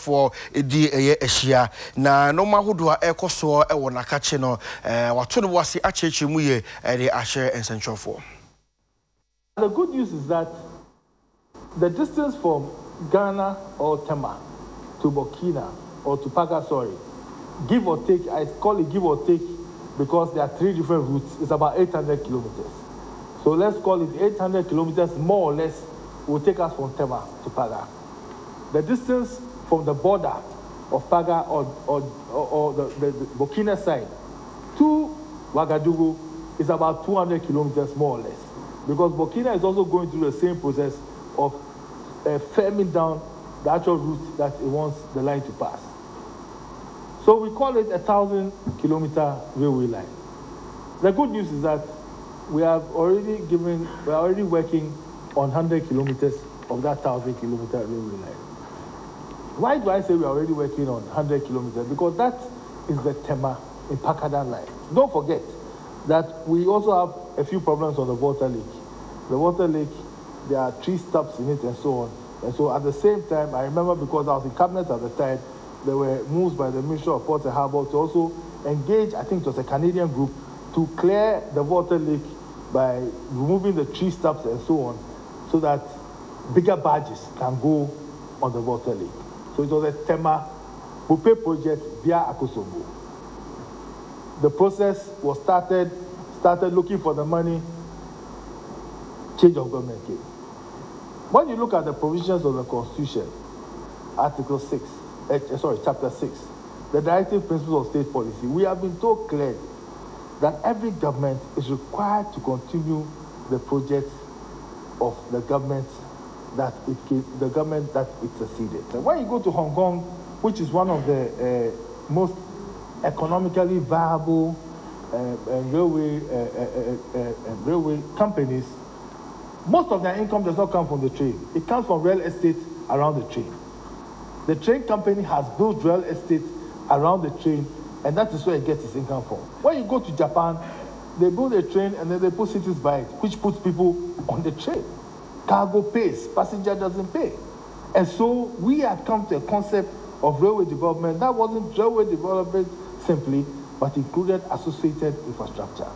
for edi ehia na no mahodo a ekoso e wona kache no wato no wase acheche mu ye de ahye ensentrofo. The good news is that the distance from Ghana or Tema to Burkina or to Pagasori, give or take, I call it give or take because there are 3 different routes, it's about 800 kilometers. So let's call it 800 kilometers more or less will take us from Tema to Paga. The distance from the border of Paga or the Burkina side to Ouagadougou is about 200 kilometers more or less. Because Burkina is also going through the same process of firming down the actual route that it wants the line to pass. So we call it a 1,000-kilometer railway line. The good news is that we are already working on 100 kilometers of that 1,000-kilometer railway line. Why do I say we are already working on 100 kilometers? Because that is the Tema in Pakada line. Don't forget that we also have a few problems on the water lake. The water lake, there are 3 stops in it and so on. And so at the same time, I remember because I was in cabinet at the time, there were moves by the Ministry of Ports and Harbour to also engage, I think it was a Canadian group, to clear the water lake by removing the 3 stops and so on, so that bigger barges can go on the water lake. So it was a Tema Bupe project via Akosombo. The process was started looking for the money, change of government came. When you look at the provisions of the Constitution, Article 6, Chapter 6, the directive principles of state policy, we have been told clearly that every government is required to continue the projects of the government that it succeeded. And when you go to Hong Kong, which is one of the most economically viable railway companies, most of their income does not come from the train. It comes from real estate around the train. The train company has built real estate around the train, and that is where it gets its income from. When you go to Japan, they build a train and then they put cities by it, which puts people on the train. Cargo pays, passenger doesn't pay. And so we had come to a concept of railway development that wasn't railway development simply, but included associated infrastructure.